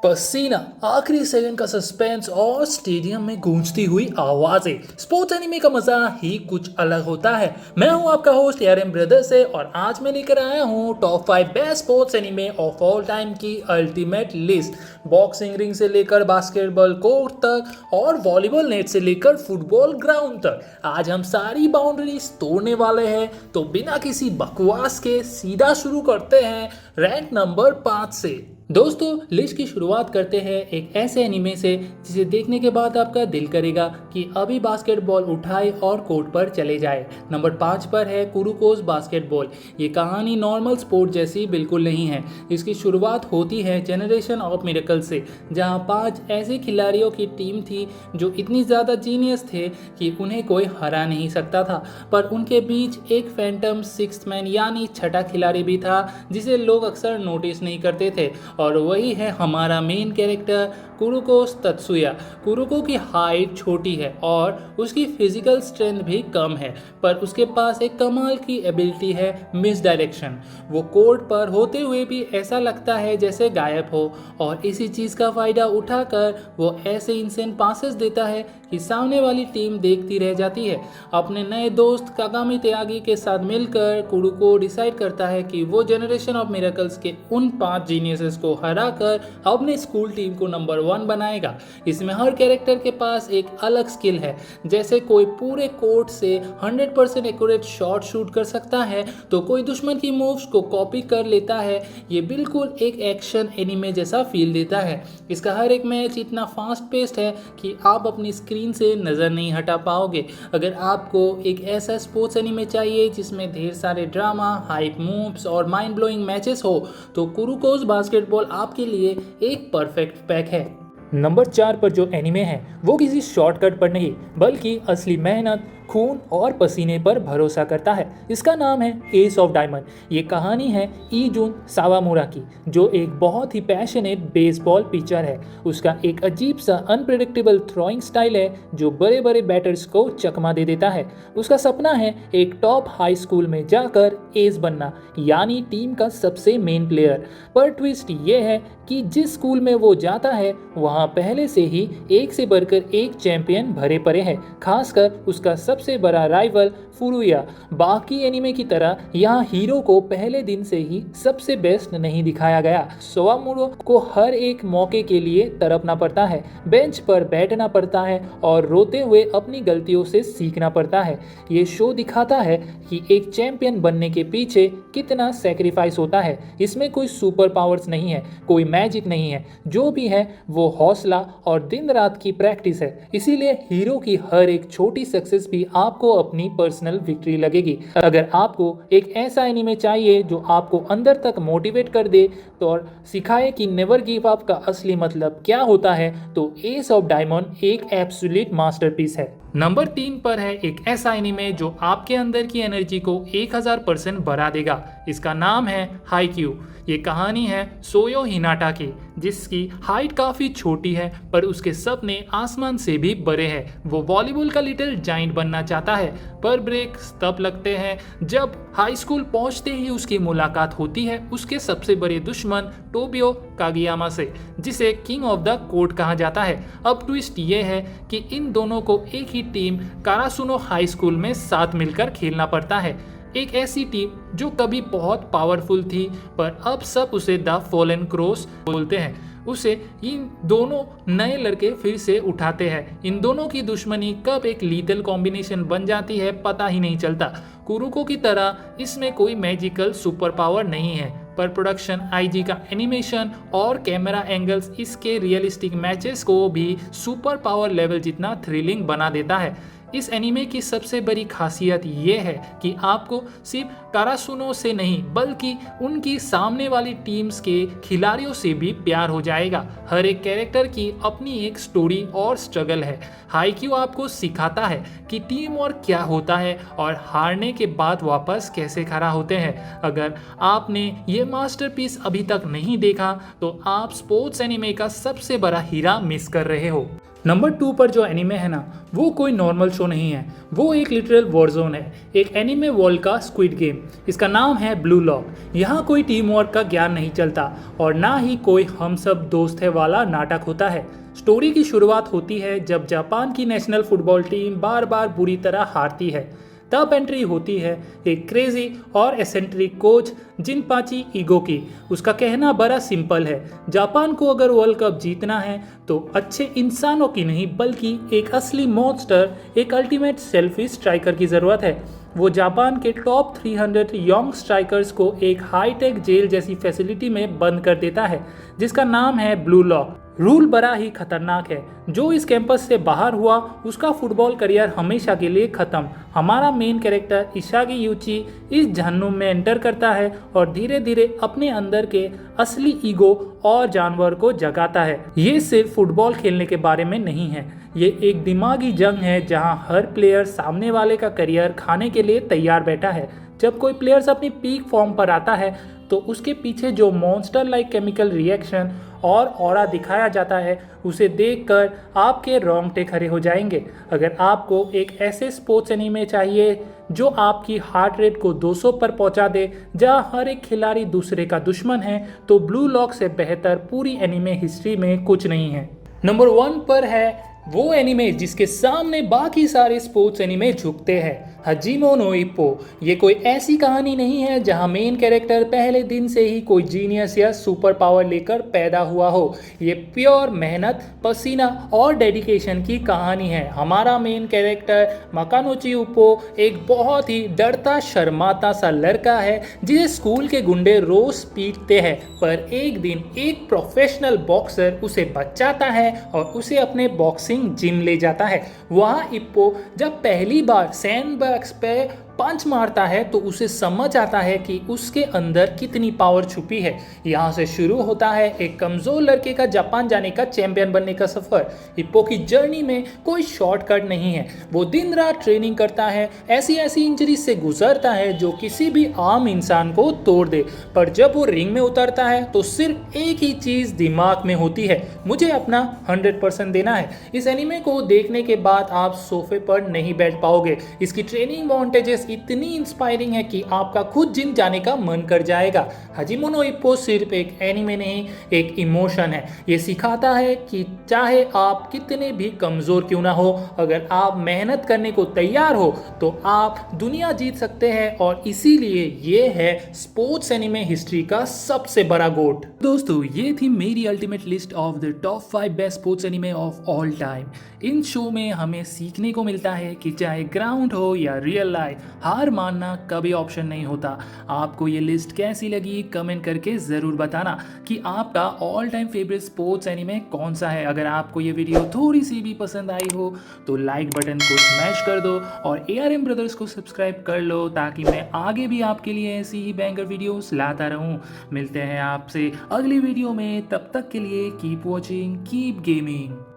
पसीना, आखिरी सेकंड का सस्पेंस और स्टेडियम में गूंजती हुई आवाजें। स्पोर्ट्स एनिमे का मजा ही कुछ अलग होता है। मैं हूं आपका होस्ट ARM ब्रदर से और आज मैं लेकर आया हूं top 5 best sports anime of all time की अल्टीमेट लिस्ट। बॉक्सिंग रिंग से लेकर बास्केटबॉल कोर्ट तक और वॉलीबॉल नेट से लेकर फुटबॉल ग्राउंड तक आज हम सारी बाउंड्रीज तोड़ने वाले हैं। तो बिना किसी बकवास के सीधा शुरू करते हैं रैंक नंबर 5 से। दोस्तों, लिस्ट की शुरुआत करते हैं एक ऐसे एनीमे से जिसे देखने के बाद आपका दिल करेगा कि अभी बास्केटबॉल उठाए और कोर्ट पर चले जाए। नंबर 5 पर है कुरुकोस बास्केटबॉल। ये कहानी नॉर्मल स्पोर्ट जैसी बिल्कुल नहीं है। इसकी शुरुआत होती है जेनरेशन ऑफ मिरेकल से, जहां 5 ऐसे खिलाड़ियों की टीम थी जो इतनी ज़्यादा जीनियस थे कि उन्हें कोई हरा नहीं सकता था। पर उनके बीच एक फैंटम सिक्स्थ मैन यानी छठा खिलाड़ी भी था जिसे लोग अक्सर नोटिस नहीं करते थे, और वही है हमारा मेन कैरेक्टर कुरुकोस तत्सुया। कुरुको की हाइट छोटी है और उसकी फिजिकल स्ट्रेंथ भी कम है, पर उसके पास एक कमाल की एबिलिटी है मिस डायरेक्शन। वो कोर्ट पर होते हुए भी ऐसा लगता है जैसे गायब हो, और इसी चीज़ का फ़ायदा उठाकर वो ऐसे इंसेंट पासेस देता है कि सामने वाली टीम देखती रह जाती है। अपने नए दोस्त कागामी त्यागी के साथ मिलकर कुरुको डिसाइड करता है कि वो जेनरेशन ऑफ मिरेकल्स के उन 5 जीनियसेस को हराकर अपने स्कूल टीम को नंबर 1 बनाएगा। इसमें हर कैरेक्टर के पास एक अलग स्किल है। जैसे कोई पूरे कोर्ट से 100% एक्यूरेट शॉट शूट कर सकता है, तो कोई दुश्मन की मूव्स को कॉपी कर लेता है। ये बिल्कुल एक एक्शन एनिमे जैसा फील देता है। इसका हर एक मैच इतना फास्ट पेस्ड है कि आप अपनी स्क्रीन से नज़र नहीं हटा पाओगे। अगर आपको एक ऐसा स्पोर्ट्स एनिमे चाहिए जिसमें ढेर सारे ड्रामा, हाइप मूव्स और माइंड ब्लोइंग मैचेस हो, तो कुरुकोस बास्केटबॉल आपके लिए एक परफेक्ट पैक है। नंबर 4 पर जो एनिमे है वो किसी शॉर्टकट पर नहीं बल्कि असली मेहनत, खून और पसीने पर भरोसा करता है। इसका नाम है एस ऑफ डायमंड। ये कहानी है ईजुन सावामुरा की, जो एक बहुत ही पैशनेट बेसबॉल पिचर है। उसका एक अजीब सा अनप्रेडिक्टेबल थ्रोइंग स्टाइल है जो बड़े बड़े बैटर्स को चकमा दे देता है। उसका सपना है एक टॉप हाई स्कूल में जाकर एस बनना, यानी टीम का सबसे मेन प्लेयर। पर ट्विस्ट ये है कि जिस स्कूल में वो जाता है वहाँ पहले से ही एक से बढ़कर एक चैंपियन भरे पड़े हैं, खासकर उसका सबसे बड़ा राइवल फुरुया। बाकी एनिमे की तरह यहाँ हीरो को पहले दिन से ही सबसे बेस्ट नहीं दिखाया गया। सोवामुरो को हर एक मौके के लिए तड़पना पड़ता है, बेंच पर बैठना पड़ता है और रोते हुए अपनी गलतियों से सीखना पड़ता है। ये शो दिखाता है कि एक चैंपियन बनने के पीछे कितना सेक्रीफाइस होता है। इसमें कोई सुपर पावर्स नहीं है, कोई मैजिक नहीं है, जो भी है वो हौसला और दिन रात की प्रैक्टिस है। इसीलिए हीरो की हर एक छोटी सक्सेस भी आपको अपनी पर्सनल विक्ट्री लगेगी। अगर आपको एक ऐसा एनिमे चाहिए जो आपको अंदर तक मोटिवेट कर दे तो और सिखाए कि नेवर गिव अप का असली मतलब क्या होता है, तो एस ऑफ डायमंड एक एब्सोल्यूट मास्टरपीस है। नंबर 3 पर है एक ऐसा एनिमे जो आपके अंदर की एनर्जी को 1000% बढ़ा देगा। इसका नाम है हाईक्यू। ये कहानी है सोयो हिनाटा की, जिसकी हाइट काफ़ी छोटी है पर उसके सपने आसमान से भी बड़े हैं। वो वॉलीबॉल का लिटिल जाइंट बनना चाहता है, पर ब्रेक्स तब लगते हैं जब हाई स्कूल पहुंचते ही उसकी मुलाकात होती है उसके सबसे बड़े दुश्मन टोबियो कागियामा से, जिसे किंग ऑफ द कोर्ट कहा जाता है। अब ट्विस्ट ये है कि इन दोनों को एक ही टीम कारासुनो हाई स्कूल में साथ मिलकर खेलना पड़ता है। एक ऐसी टीम जो कभी बहुत पावरफुल थी पर अब सब उसे द फॉलन क्रॉस बोलते हैं। उसे इन दोनों नए लड़के फिर से उठाते हैं। इन दोनों की दुश्मनी कब एक लीथल कॉम्बिनेशन बन जाती है पता ही नहीं चलता। कुरुको की तरह इसमें कोई मैजिकल सुपर पावर नहीं है, पर प्रोडक्शन, IG का एनिमेशन और कैमरा एंगल्स इसके रियलिस्टिक मैचेस को भी सुपर पावर लेवल जितना थ्रिलिंग बना देता है। इस एनीमे की सबसे बड़ी खासियत ये है कि आपको सिर्फ कारासुनो से नहीं बल्कि उनकी सामने वाली टीम्स के खिलाड़ियों से भी प्यार हो जाएगा। हर एक कैरेक्टर की अपनी एक स्टोरी और स्ट्रगल है। हाईक्यू आपको सिखाता है कि टीम और क्या होता है और हारने के बाद वापस कैसे खड़ा होते हैं। अगर आपने ये मास्टरपीस अभी तक नहीं देखा तो आप स्पोर्ट्स एनीमे का सबसे बड़ा हीरा मिस कर रहे हो। नंबर 2 पर जो एनीमे है ना, वो कोई नॉर्मल शो नहीं है, वो एक लिटरल वॉरजोन है, एक एनीमे वर्ल्ड का स्क्विड गेम। इसका नाम है ब्लू लॉक। यहाँ कोई टीम वर्क का ज्ञान नहीं चलता और ना ही कोई हम सब दोस्त है वाला नाटक होता है। स्टोरी की शुरुआत होती है जब जापान की नेशनल फुटबॉल टीम बार बार बुरी तरह हारती है। तब एंट्री होती है एक क्रेजी और एसेंट्रिक कोच जिनपाची ईगो की। उसका कहना बड़ा सिंपल है, जापान को अगर वर्ल्ड कप जीतना है तो अच्छे इंसानों की नहीं बल्कि एक असली मॉन्स्टर, एक अल्टीमेट सेल्फिश स्ट्राइकर की ज़रूरत है। वो जापान के टॉप 300 यंग स्ट्राइकर्स को एक हाईटेक जेल जैसी फैसिलिटी में बंद कर देता है जिसका नाम है ब्लू लॉक। रूल बड़ा ही खतरनाक है, जो इस कैंपस से बाहर हुआ उसका फुटबॉल करियर हमेशा के लिए खत्म। हमारा मेन कैरेक्टर इशागी यूची इस जहन्नुम में एंटर करता है और धीरे धीरे अपने अंदर के असली ईगो और जानवर को जगाता है। ये सिर्फ फुटबॉल खेलने के बारे में नहीं है, ये एक दिमागी जंग है जहां हर प्लेयर सामने वाले का करियर खाने के लिए तैयार बैठा है। जब कोई प्लेयर्स अपनी पीक फॉर्म पर आता है तो उसके पीछे जो मॉन्स्टर लाइक केमिकल रिएक्शन और ऑरा दिखाया जाता है उसे देखकर आपके रोंगटे खड़े हो जाएंगे। अगर आपको एक ऐसे स्पोर्ट्स एनीमे चाहिए जो आपकी हार्ट रेट को 200 पर पहुंचा दे, जहां हर एक खिलाड़ी दूसरे का दुश्मन है, तो ब्लू लॉक से बेहतर पूरी एनीमे हिस्ट्री में कुछ नहीं है। नंबर 1 पर है वो एनीमे जिसके सामने बाकी सारे स्पोर्ट्स एनीमे झुकते हैं, हजीमो नो इप्पो। ये कोई ऐसी कहानी नहीं है जहां मेन कैरेक्टर पहले दिन से ही कोई जीनियस या सुपर पावर लेकर पैदा हुआ हो। ये प्योर मेहनत, पसीना और डेडिकेशन की कहानी है। हमारा मेन कैरेक्टर मकानोची उप्पो एक बहुत ही डरता शर्माता सा लड़का है जिसे स्कूल के गुंडे रोज पीटते हैं, पर एक दिन एक प्रोफेशनल बॉक्सर उसे बचाता है और उसे अपने बॉक्सिंग जिम ले जाता है। वहाँ इप्पो जब पहली बार सैंडबॉक्स पे पंच मारता है तो उसे समझ आता है कि उसके अंदर कितनी पावर छुपी है। यहाँ से शुरू होता है एक कमजोर लड़के का जापान जाने का चैंपियन बनने का सफर। हिप्पो की जर्नी में कोई शॉर्टकट नहीं है, वो दिन रात ट्रेनिंग करता है, ऐसी ऐसी इंजरी से गुजरता है जो किसी भी आम इंसान को तोड़ दे, पर जब वो रिंग में उतरता है तो सिर्फ एक ही चीज दिमाग में होती है, मुझे अपना 100% देना है। इस एनीमे को देखने के बाद आप सोफे पर नहीं बैठ पाओगे। इसकी ट्रेनिंग मॉन्टेजेस इतनी इंस्पायरिंग है कि आपका खुद जिम जाने का मन कर जाएगा। हजीमो नो इप्पो सिर्फ एक एनीमे नहीं, एक इमोशन है। ये सिखाता है कि चाहे आप कितने भी कमजोर क्यों ना हो, अगर आप मेहनत करने को तैयार हो तो आप दुनिया जीत सकते हैं। और इसीलिए ये है स्पोर्ट्स एनीमे हिस्ट्री का सबसे बड़ा गोट। दोस्तों, ये थी मेरी ultimate list of the top 5 best sports anime of all time. In show में हमें सीखने को मिलता है कि चाहे ग्राउंड हो या रियल लाइफ, हार मानना कभी ऑप्शन नहीं होता। आपको ये लिस्ट कैसी लगी कमेंट करके ज़रूर बताना कि आपका all time favourite sports anime कौन सा है। अगर आपको ये वीडियो थोड़ी सी भी पसंद आई हो तो लाइक बटन को स्मैश कर दो और ARM ब्रदर्स को सब्सक्राइब कर लो ताकि मैं आगे भी आपके लिए ऐसी ही बैंगर वीडियोस लाता रहूँ। मिलते हैं आपसे अगली वीडियो में, तब तक के लिए कीप वॉचिंग, कीप गेमिंग।